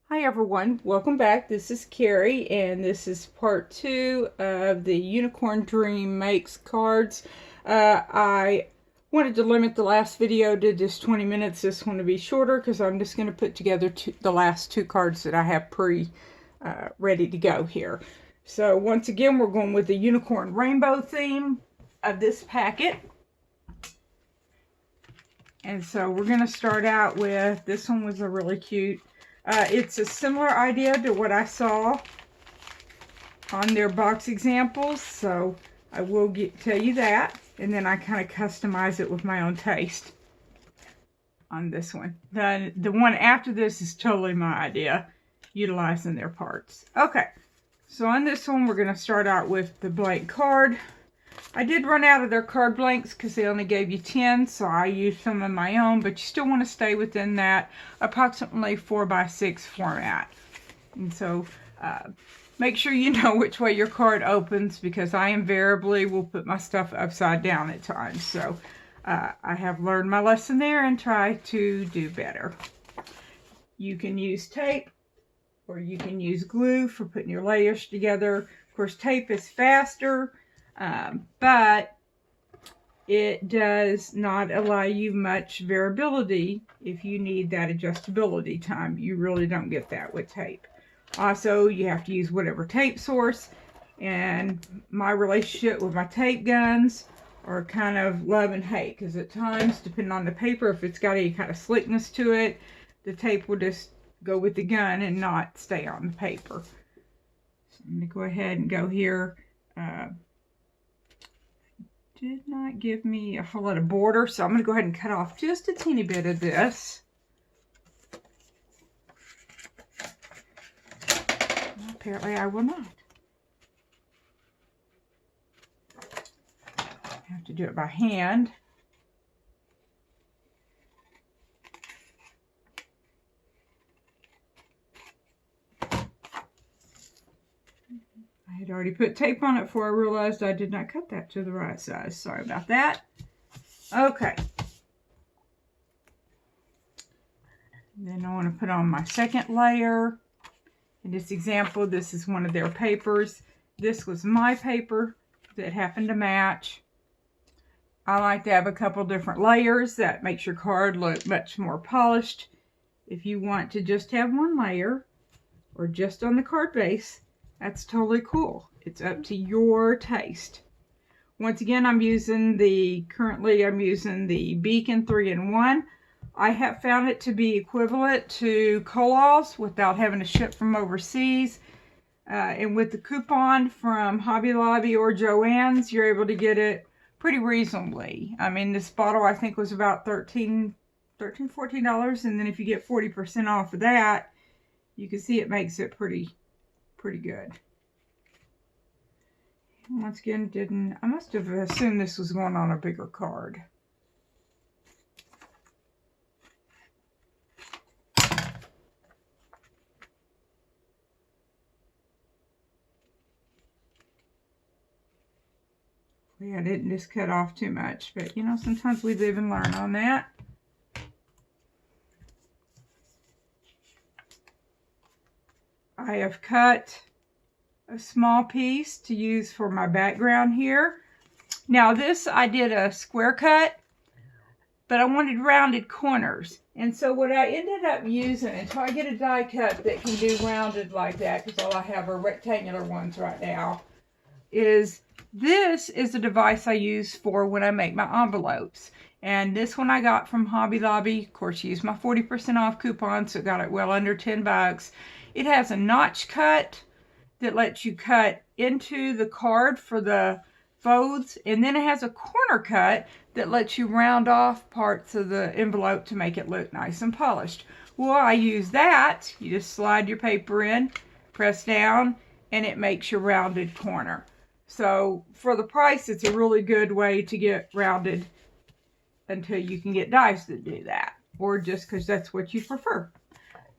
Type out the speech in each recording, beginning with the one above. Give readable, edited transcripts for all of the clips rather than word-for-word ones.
Hi everyone, welcome back. This is Carrie and this is part 2 of the Unicorn Dream Makes cards. I wanted to limit the last video to just 20 minutes. This one to be shorter because I'm just going to put together the last 2 cards that I have ready to go here. So once again, we're going with the Unicorn Rainbow theme of this packet. And so we're going to start out with, this one was a really cute. It's a similar idea to what I saw on their box examples, so I will tell you that, and then I kind of customize it with my own taste on this one. The one after this is totally my idea, utilizing their parts. Okay, so on this one we're going to start out with the blank card. I did run out of their card blanks because they only gave you 10, so I used some of my own, but you still want to stay within that approximately 4x6 format. And so make sure you know which way your card opens, because I invariably will put my stuff upside down at times. So I have learned my lesson there and try to do better. You can use tape or you can use glue for putting your layers together. Of course, tape is faster. But it does not allow you much variability if you need that adjustability time. You really don't get that with tape. Also, you have to use whatever tape source, and my relationship with my tape guns are kind of love and hate, because at times, depending on the paper, if it's got any kind of slickness to it, the tape will just go with the gun and not stay on the paper. So I'm going to go ahead and go here. Did not give me a whole lot of border, so I'm going to go ahead and cut off just a teeny bit of this. Apparently I will not. I have to do it by hand. I had already put tape on it before I realized I did not cut that to the right size. Sorry about that. Okay. Then I want to put on my second layer. In this example, this is one of their papers. This was my paper that happened to match. I like to have a couple different layers. That makes your card look much more polished. If you want to just have one layer or just on the card base, that's totally cool. It's up to your taste. Once again, currently I'm using the Beacon 3-in-1. I have found it to be equivalent to Kohl's without having to ship from overseas. And with the coupon from Hobby Lobby or Joann's, you're able to get it pretty reasonably. I mean, this bottle I think was about $14, $14, and then if you get 40% off of that, you can see it makes it pretty good. Once again, I must have assumed this was going on a bigger card. Yeah, I didn't just cut off too much, but you know, sometimes we live and learn on that. I have cut a small piece to use for my background here. Now this, I did a square cut, but I wanted rounded corners. And so what I ended up using, until I get a die cut that can do rounded like that, because all I have are rectangular ones right now, this is a device I use for when I make my envelopes. And this one I got from Hobby Lobby. Of course, I used my 40% off coupon, so got it well under 10 bucks. It has a notch cut that lets you cut into the card for the folds, and then it has a corner cut that lets you round off parts of the envelope to make it look nice and polished. Well, I use that. You just slide your paper in, press down, and it makes your rounded corner. So for the price, it's a really good way to get rounded until you can get dies that do that, or just because that's what you prefer.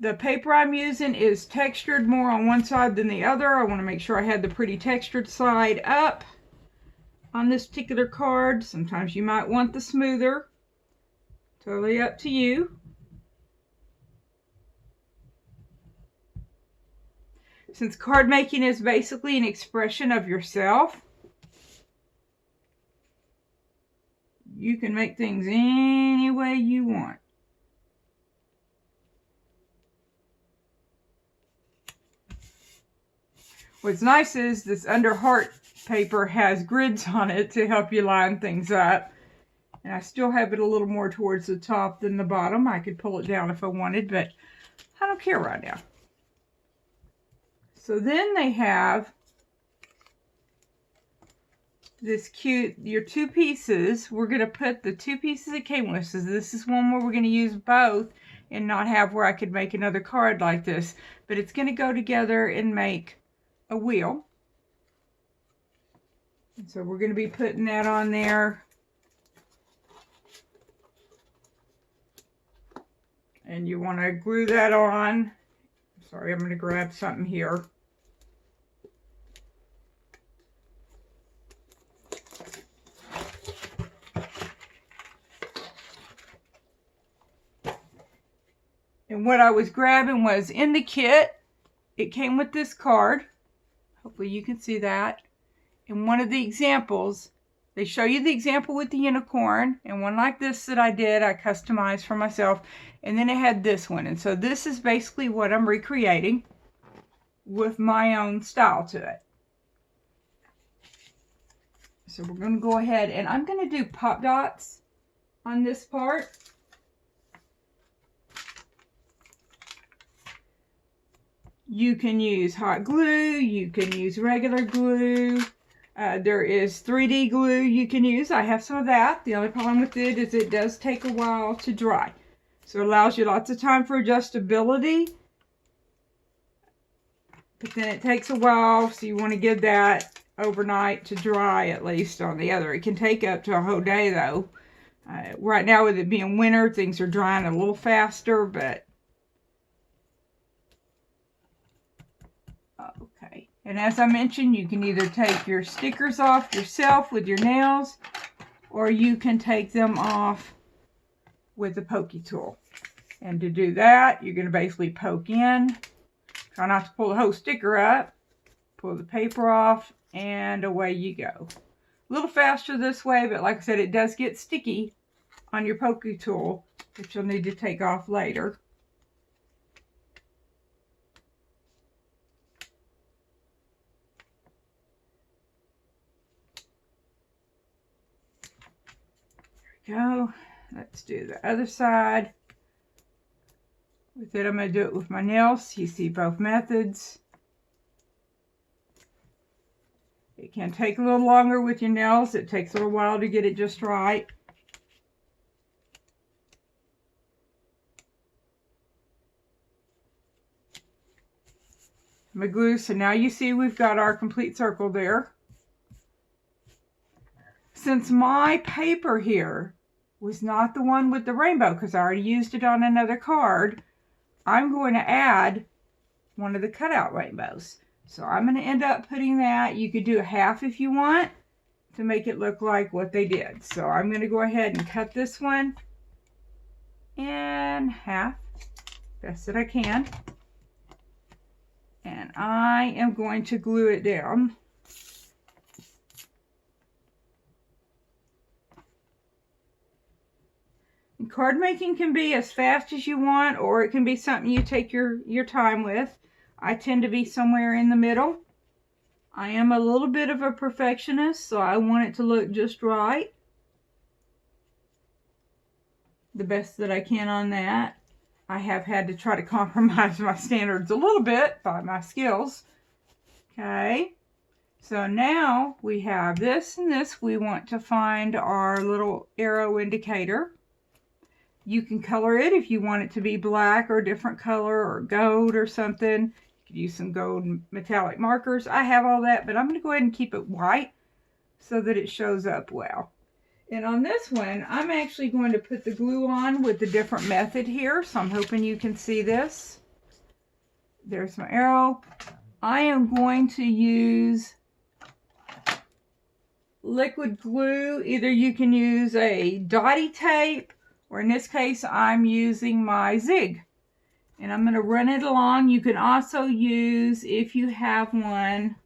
The paper I'm using is textured more on one side than the other. I want to make sure I had the pretty textured side up on this particular card. Sometimes you might want the smoother. Totally up to you. Since card making is basically an expression of yourself, you can make things any way you want. What's nice is this under heart paper has grids on it to help you line things up. And I still have it a little more towards the top than the bottom. I could pull it down if I wanted, but I don't care right now. So then they have this cute, your two pieces. We're going to put the two pieces it came with. So this is one where we're going to use both and not have where I could make another card like this. But it's going to go together and make a wheel. And so we're going to be putting that on there. And you want to glue that on. Sorry, I'm going to grab something here. And what I was grabbing was in the kit, it came with this card. Hopefully you can see that. In one of the examples, they show you the example with the unicorn, and one like this that I did, I customized for myself. And then it had this one. And so this is basically what I'm recreating with my own style to it. So we're going to go ahead and I'm going to do pop dots on this part. You can use hot glue, you can use regular glue. There is 3D glue you can use. I have some of that. The only problem with it is it does take a while to dry. So it allows you lots of time for adjustability. But then it takes a while, so you want to give that overnight to dry, at least on the other. It can take up to a whole day though. Right now with it being winter, things are drying a little faster, but okay. And as I mentioned, you can either take your stickers off yourself with your nails, or you can take them off with the pokey tool. And to do that, you're going to basically poke in. Try not to pull the whole sticker up. Pull the paper off, and away you go. A little faster this way, but like I said, it does get sticky on your pokey tool, which you'll need to take off later. Go. Let's do the other side. With it, I'm going to do it with my nails. You see both methods. It can take a little longer with your nails. It takes a little while to get it just right. My glue. So now you see we've got our complete circle there. Since my paper here was not the one with the rainbow, because I already used it on another card, I'm going to add one of the cutout rainbows. So I'm going to end up putting that. You could do a half if you want to make it look like what they did. So I'm going to go ahead and cut this one in half, best that I can. And I am going to glue it down. And card making can be as fast as you want, or it can be something you take your time with. I tend to be somewhere in the middle. I am a little bit of a perfectionist, so I want it to look just right. The best that I can on that. I have had to try to compromise my standards a little bit by my skills. Okay. So now we have this and this. We want to find our little arrow indicator. You can color it if you want it to be black or a different color or gold or something. You could use some gold metallic markers. I have all that, but I'm going to go ahead and keep it white so that it shows up well. And on this one, I'm actually going to put the glue on with a different method here. So I'm hoping you can see this. There's my arrow. I am going to use liquid glue. Either you can use a dotty tape, or in this case, I'm using my Zig. And I'm going to run it along. You can also use, if you have one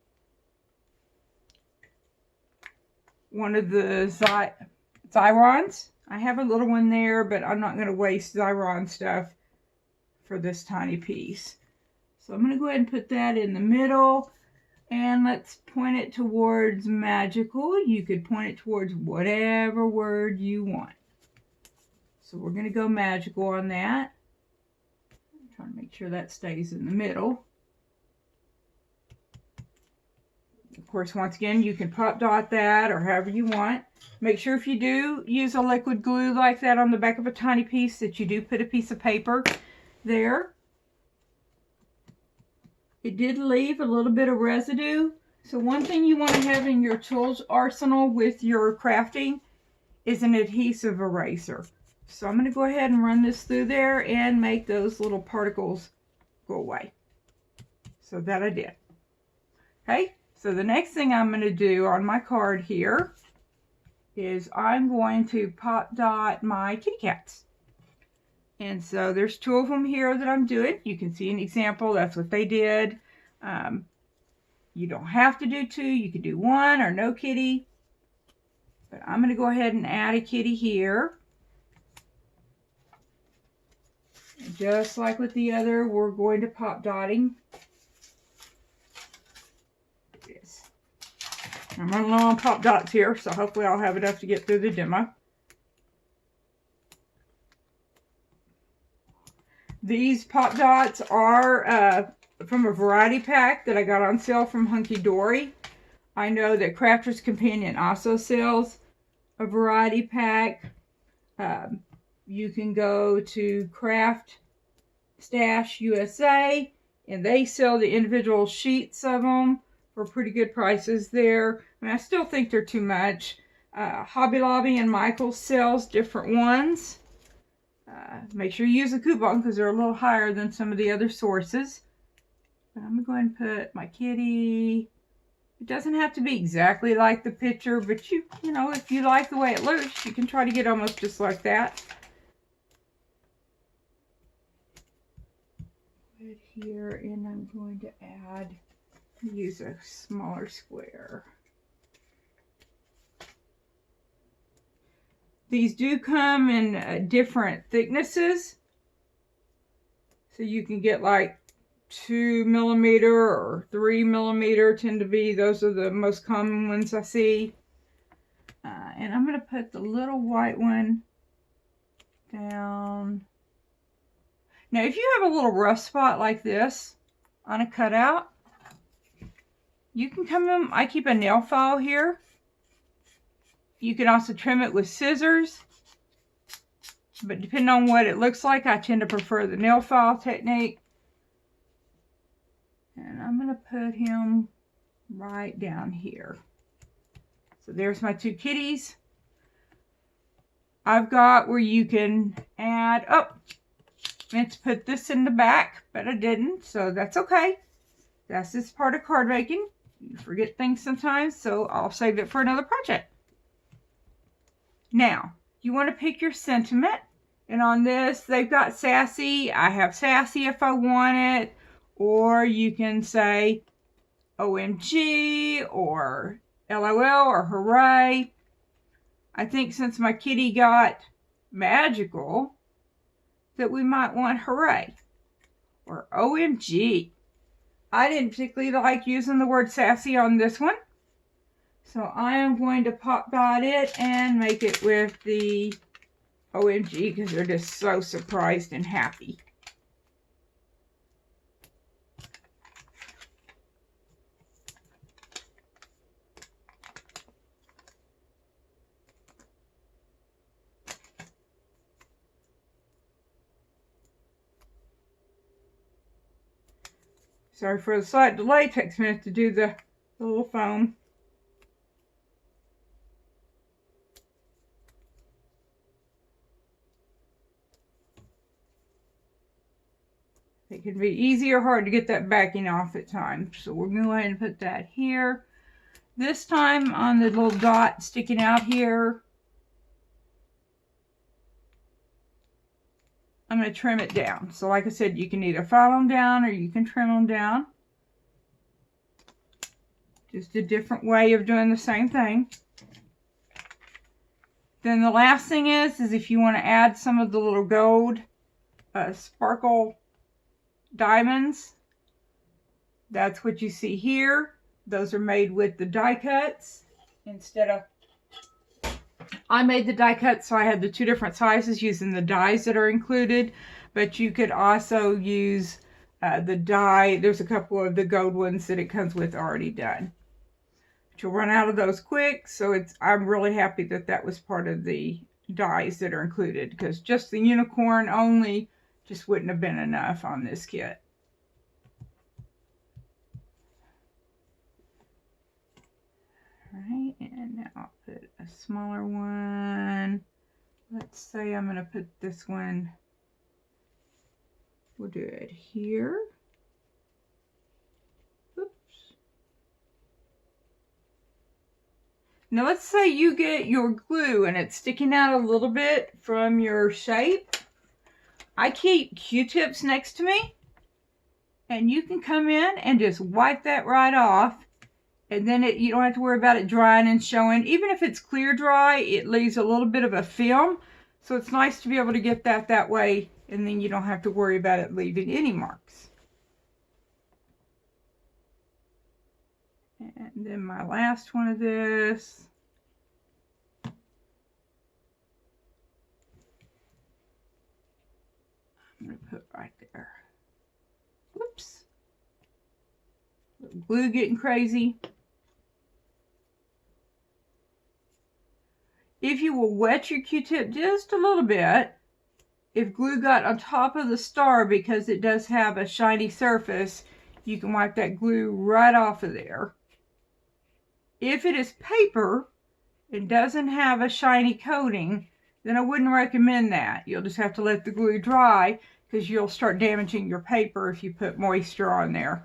of the Xyrons. I have a little one there, but I'm not going to waste Xyron stuff for this tiny piece. So I'm going to go ahead and put that in the middle. And let's point it towards magical. You could point it towards whatever word you want. So we're going to go magical on that. I'm trying to make sure that stays in the middle. Of course, once again, you can pop dot that or however you want. Make sure if you do use a liquid glue like that on the back of a tiny piece that you do put a piece of paper there. It did leave a little bit of residue. So one thing you want to have in your tools arsenal with your crafting is an adhesive eraser. So I'm going to go ahead and run this through there and make those little particles go away. So that I did. Okay, so the next thing I'm going to do on my card here is I'm going to pop dot my kitty cats. And so there's 2 of them here that I'm doing. You can see an example. That's what they did. You don't have to do 2. You could do 1 or no kitty. But I'm going to go ahead and add a kitty here. And just like with the other, we're going to pop dotting this. I'm running low on pop dots here, so hopefully I'll have enough to get through the demo. These pop dots are from a variety pack that I got on sale from Hunky Dory. I know that Crafter's Companion also sells a variety pack. You can go to Craft Stash USA and they sell the individual sheets of them for pretty good prices there. I mean, I still think they're too much. Hobby Lobby and Michael's sells different ones. Make sure you use a coupon because they're a little higher than some of the other sources. But I'm going to go ahead and put my kitty. It doesn't have to be exactly like the picture, but you know, if you like the way it looks, you can try to get almost just like that. Right here, and I'm going to use a smaller square. These do come in different thicknesses. So you can get like 2 millimeter or 3 millimeter tend to be, those are the most common ones I see. And I'm going to put the little white one down. Now if you have a little rough spot like this on a cutout, you can come in, I keep a nail file here. You can also trim it with scissors, but depending on what it looks like, I tend to prefer the nail file technique. And I'm going to put him right down here. So there's my 2 kitties. I've got where you can add, oh, meant to put this in the back, but I didn't, so that's okay. That's just part of card making. You forget things sometimes, so I'll save it for another project. Now, you want to pick your sentiment. And on this, they've got sassy. I have sassy if I want it. Or you can say OMG or LOL or hooray. I think since my kitty got magical, that we might want hooray or OMG. I didn't particularly like using the word sassy on this one. So I am going to pop dot it and make it with the OMG because they're just so surprised and happy. Sorry for the slight delay. It takes minutes to do the little foam. It can be easy or hard to get that backing off at times. So we're going to go ahead and put that here. This time on the little dot sticking out here, I'm going to trim it down. So like I said, you can either file them down or you can trim them down. Just a different way of doing the same thing. Then the last thing is if you want to add some of the little gold sparkle diamonds, that's what you see here. Those are made with the die cuts instead of, I made the die cuts, so I had the two different sizes using the dies that are included, but you could also use the die. There's a couple of the gold ones that it comes with already done. But you'll run out of those quick, so I'm really happy that that was part of the dies that are included, because just the unicorn only just wouldn't have been enough on this kit. Alright, and now I'll put a smaller one. Let's say I'm going to put this one, we'll do it here. Oops. Now let's say you get your glue and it's sticking out a little bit from your shape. I keep Q-tips next to me, and you can come in and just wipe that right off. And then you don't have to worry about it drying and showing. Even if it's clear dry, it leaves a little bit of a film. So it's nice to be able to get that way, and then you don't have to worry about it leaving any marks. And then my last one of this. I'm going to put right there. Whoops. Glue getting crazy. If you will wet your Q-tip just a little bit, if glue got on top of the star, because it does have a shiny surface, you can wipe that glue right off of there. If it is paper and doesn't have a shiny coating, then I wouldn't recommend that. You'll just have to let the glue dry, because you'll start damaging your paper if you put moisture on there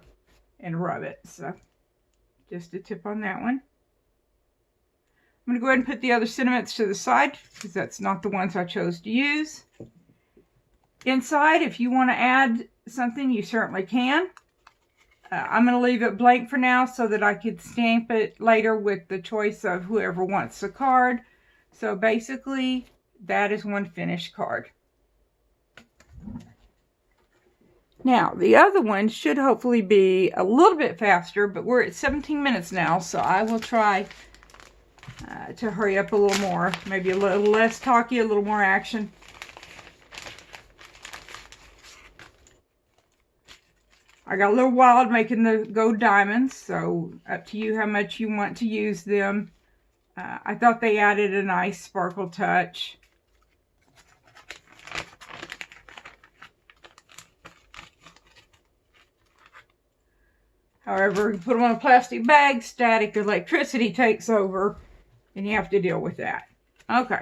and rub it. So just a tip on that one. I'm going to go ahead and put the other sentiments to the side, because that's not the ones I chose to use. Inside, if you want to add something, you certainly can. I'm going to leave it blank for now so that I could stamp it later with the choice of whoever wants the card. So basically, that is one finished card. Now, the other one should hopefully be a little bit faster, but we're at 17 minutes now, so I will try to hurry up a little more. Maybe a little less talky, a little more action. I got a little wild making the gold diamonds, so up to you how much you want to use them. I thought they added a nice sparkle touch. However, you put them on a plastic bag, static electricity takes over, and you have to deal with that. Okay.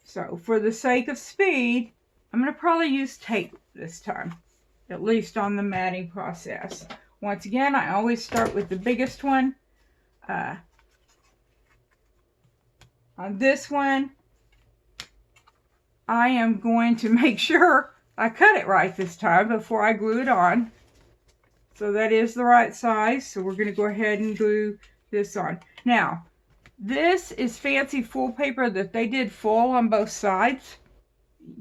So, for the sake of speed, I'm going to probably use tape this time, at least on the matting process. Once again, I always start with the biggest one. On this one, I am going to make sure I cut it right this time before I glue it on. So that is the right size. So we're going to go ahead and glue this on. Now, this is fancy full paper that they did full on both sides.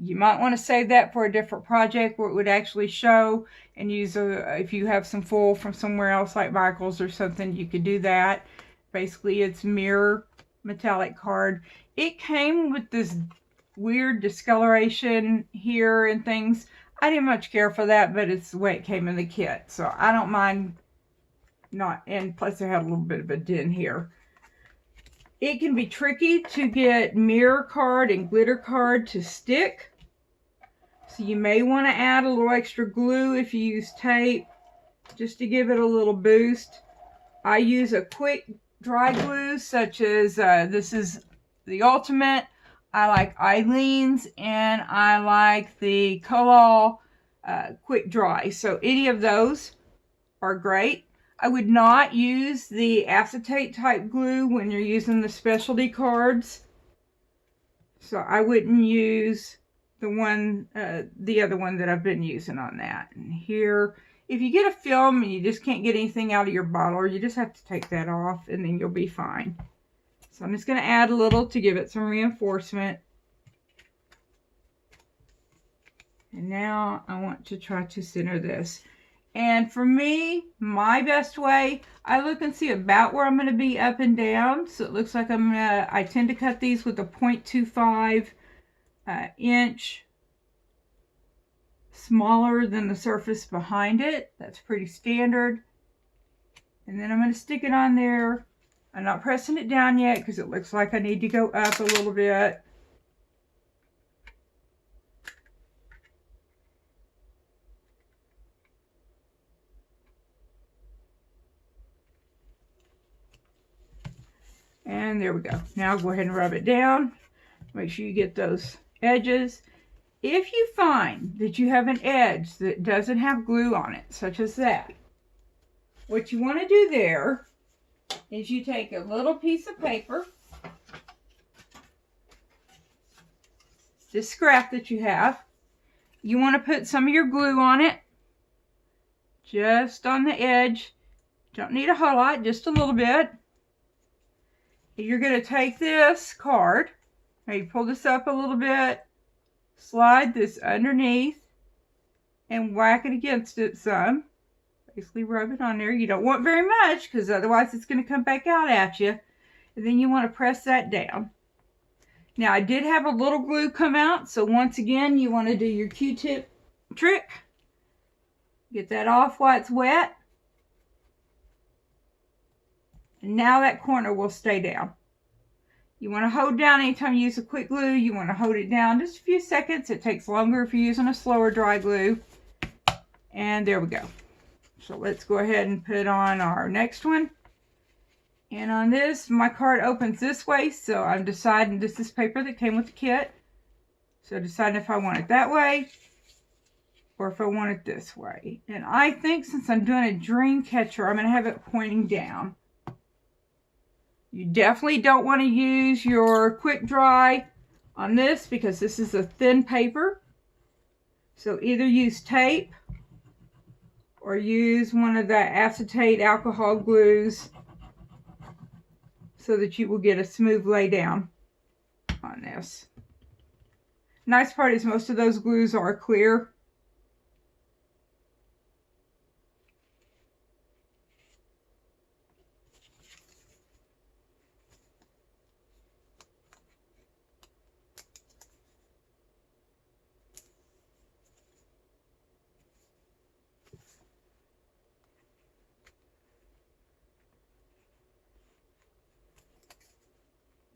You might want to save that for a different project where it would actually show, and use if you have some full from somewhere else like Michael's or something, you could do that. Basically, it's mirror metallic card. It came with this weird discoloration here and things. I didn't much care for that, but it's the way it came in the kit, so I don't mind not. And plus, I had a little bit of a dent here. It can be tricky to get mirror card and glitter card to stick, so you may want to add a little extra glue if you use tape, just to give it a little boost. I use a quick dry glue, such as this is the Ultimate. I like Eileen's, and I like the Colal Quick Dry. So any of those are great. I would not use the acetate type glue when you're using the specialty cards. So I wouldn't use the other one that I've been using on that. And here, if you get a film and you just can't get anything out of your bottle, you just have to take that off and then you'll be fine. So I'm just going to add a little to give it some reinforcement. And now I want to try to center this. And for me, my best way, I look and see about where I'm going to be up and down. So it looks like I tend to cut these with a 0.25 inch smaller than the surface behind it. That's pretty standard. And then I'm going to stick it on there. I'm not pressing it down yet because it looks like I need to go up a little bit. And there we go. Now go ahead and rub it down. Make sure you get those edges. If you find that you have an edge that doesn't have glue on it, such as that, what you want to do there is you take a little piece of paper, this scrap that you have, you want to put some of your glue on it, just on the edge. Don't need a whole lot, just a little bit. You're going to take this card, now you pull this up a little bit, slide this underneath, and whack it against it some. Basically rub it on there. You don't want very much because otherwise it's going to come back out at you. And then you want to press that down. Now I did have a little glue come out, so once again you want to do your Q-tip trick. Get that off while it's wet. And now that corner will stay down. You want to hold down anytime you use a quick glue. You want to hold it down just a few seconds. It takes longer if you're using a slower dry glue. And there we go. So let's go ahead and put on our next one. And on this, my card opens this way. So I'm deciding, this is paper that came with the kit. So deciding if I want it that way or if I want it this way. And I think since I'm doing a dream catcher, I'm going to have it pointing down. You definitely don't want to use your quick dry on this because this is a thin paper. So either use tape or use one of the acetate alcohol glues so that you will get a smooth lay down on this. Nice part is most of those glues are clear.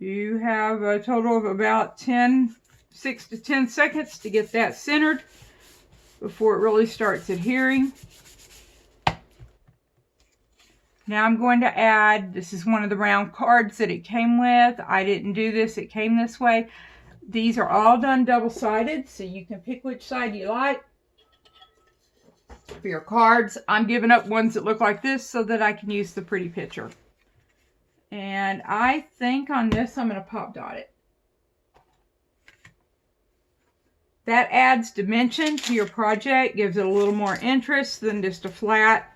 You have a total of about 6 to 10 seconds to get that centered before it really starts adhering. Now I'm going to add, this is one of the round cards that it came with. I didn't do this, it came this way. These are all done double-sided, so you can pick which side you like for your cards. I'm giving up ones that look like this so that I can use the pretty picture. And I think on this, I'm going to pop dot it. That adds dimension to your project, gives it a little more interest than just a flat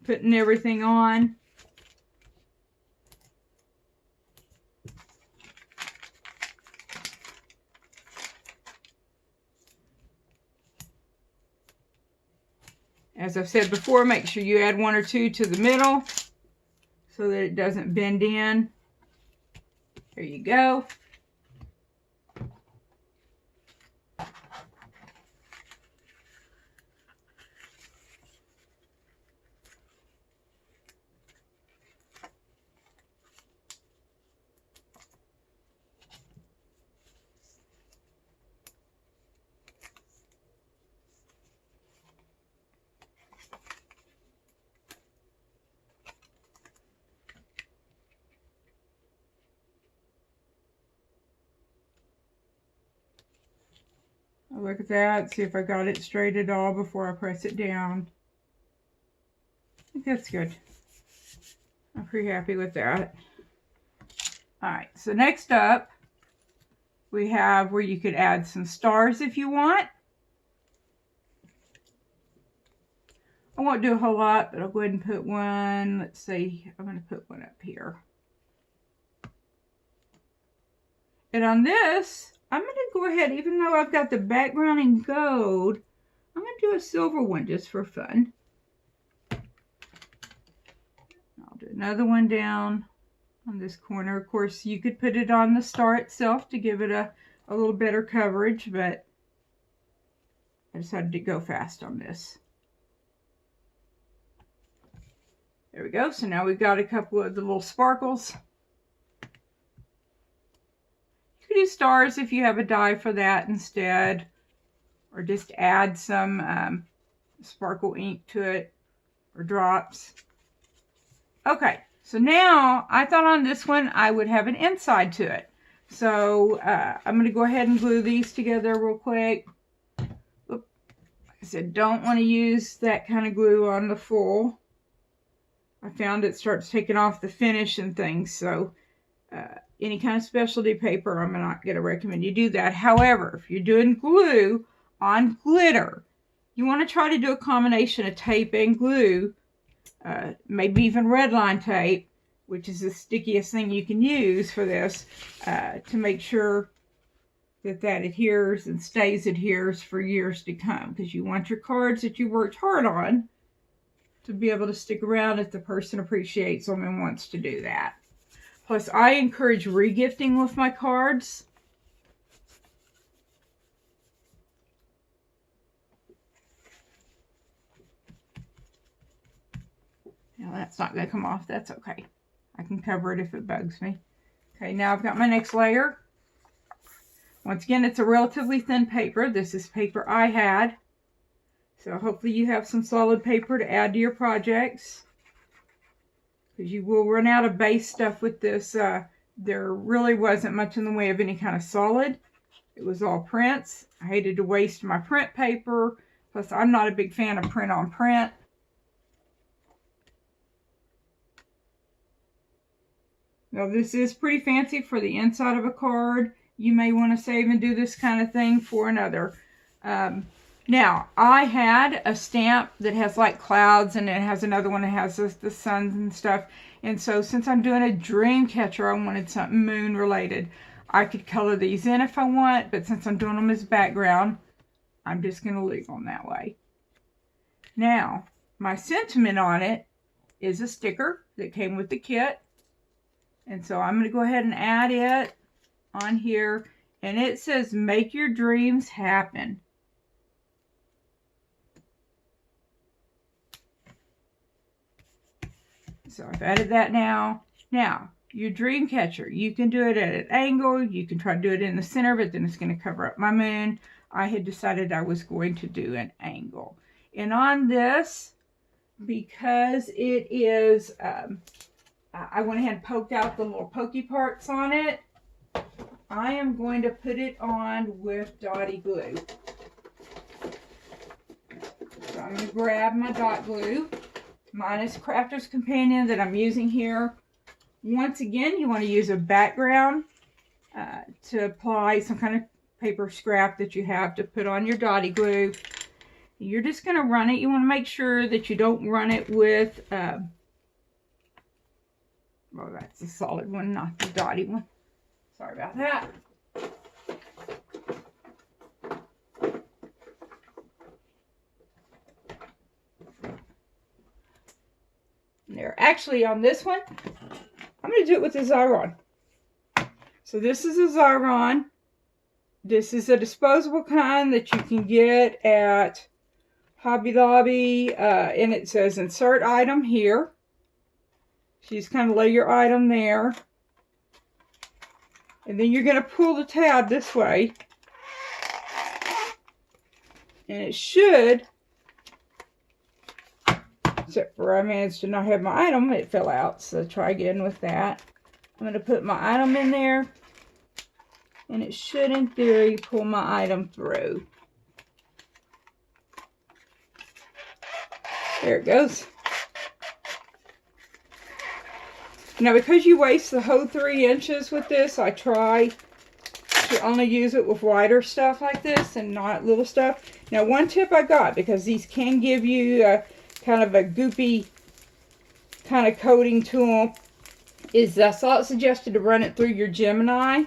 putting everything on. As I've said before, make sure you add 1 or 2 to the middle so that it doesn't bend in. There you go. Look at that, see if I got it straight at all before I press it down. I think that's good. I'm pretty happy with that. Alright, so next up, We have where you could add some stars if you want. I won't do a whole lot, but I'll go ahead and put one. Let's see, I'm going to put one up here. And on this, I'm going to go ahead, even though I've got the background in gold, I'm going to do a silver one just for fun. I'll do another one down on this corner. Of course, you could put it on the star itself to give it a little better coverage, but I decided to go fast on this. There we go. So now we've got a couple of the little sparkles. You could do stars if you have a die for that instead, or just add some sparkle ink to it, or drops. Okay, so now I thought on this one I would have an inside to it. So I'm going to go ahead and glue these together real quick. Oop. Like I said, don't want to use that kind of glue on the full. I found it starts taking off the finish and things, so any kind of specialty paper, I'm not going to recommend you do that. However, if you're doing glue on glitter, you want to try to do a combination of tape and glue, maybe even red line tape, which is the stickiest thing you can use for this, to make sure that that adheres and adheres for years to come, because you want your cards that you worked hard on to be able to stick around if the person appreciates them and wants to do that. Plus, I encourage regifting with my cards. Now that's not going to come off. That's okay. I can cover it if it bugs me. Okay, now I've got my next layer. Once again, it's a relatively thin paper. This is paper I had. So hopefully you have some solid paper to add to your projects, because you will run out of base stuff with this. There really wasn't much in the way of any kind of solid. It was all prints. I hated to waste my print paper. Plus, I'm not a big fan of print on print. Now, this is pretty fancy for the inside of a card. You may want to save and do this kind of thing for another. Now, I had a stamp that has like clouds, and it has another one that has the suns and stuff. And so since I'm doing a dream catcher, I wanted something moon related. I could color these in if I want, but since I'm doing them as background, I'm just going to leave them that way. Now, my sentiment on it is a sticker that came with the kit. And so I'm going to go ahead and add it on here. And it says, make your dreams happen. So I've added that now. Now, your dream catcher, you can do it at an angle. You can try to do it in the center, but then it's going to cover up my moon. I had decided I was going to do an angle. And on this, because it is, I went ahead and poked out the little pokey parts on it. I am going to put it on with dotty glue. So I'm going to grab my dot glue. Mine is Crafter's Companion that I'm using here. Once again, you want to use a background to apply some kind of paper scrap that you have to put on your dotty glue. You're just going to run it. You want to make sure that you don't run it with, well, that's the solid one, not the dotty one. Sorry about that. There. Actually, on this one, I'm going to do it with a Xyron. So this is a Xyron. This is a disposable kind that you can get at Hobby Lobby, and it says insert item here. So you just kind of lay your item there. And then you're going to pull the tab this way. And it should, except for I managed to not have my item, it fell out. So try again with that. I'm going to put my item in there. And it should, in theory, pull my item through. There it goes. Now, because you waste the whole 3 inches with this, I try to only use it with wider stuff like this and not little stuff. Now, one tip I got, because these can give you a kind of a goopy kind of coating to them, is I saw it suggested to run it through your Gemini.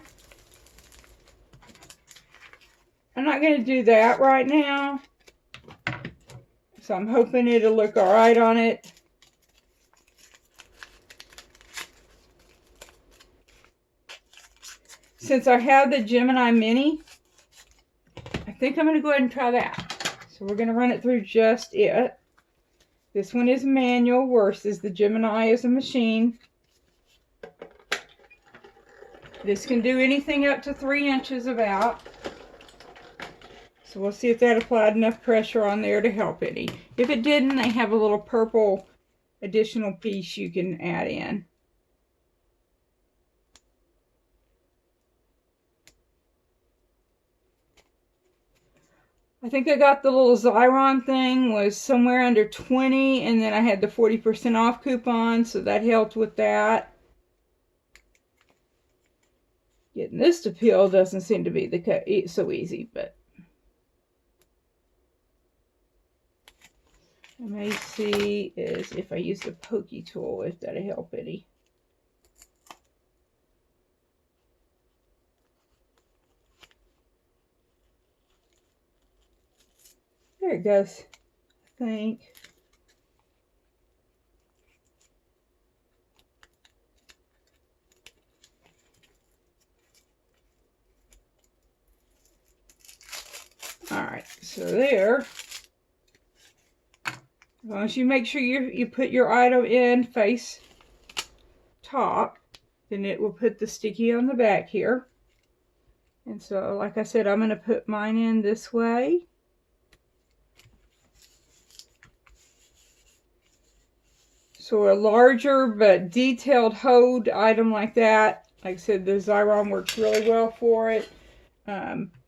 I'm not going to do that right now, so I'm hoping it'll look all right on it. Since I have the Gemini Mini, I think I'm going to go ahead and try that. So we're going to run it through just it. This one is manual versus the Gemini is a machine. This can do anything up to 3 inches about. So we'll see if that applied enough pressure on there to help any. If it didn't, they have a little purple additional piece you can add in. I think I got the little Xyron thing was somewhere under 20, and then I had the 40% off coupon, so that helped with that. Getting this to peel doesn't seem to be so easy, but I may see is if I use the pokey tool, if that'll help any. There it goes, I think. Alright, so there. As long as you make sure you put your item in face top, then it will put the sticky on the back here. And so, like I said, I'm going to put mine in this way. So a larger but detailed hoed item like that, like I said, the Xyron works really well for it.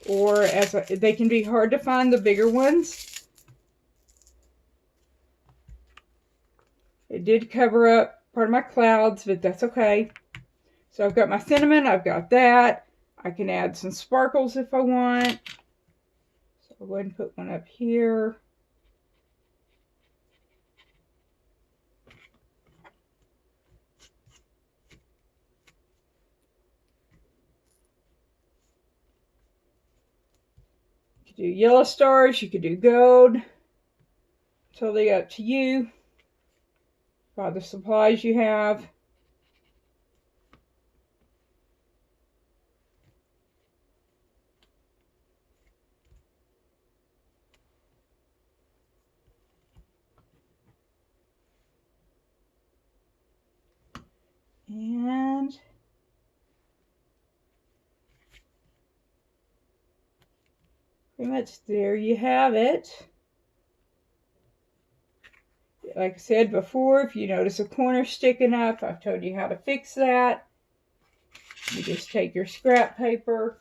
Or they can be hard to find, the bigger ones. It did cover up part of my clouds, but that's okay. So I've got my cinnamon, I've got that. I can add some sparkles if I want. So I'll go ahead and put one up here. You could do yellow stars, you could do gold. Totally up to you. By the supplies you have. And pretty much there you have it. Like I said before, if you notice a corner sticking up, I've told you how to fix that. You just take your scrap paper,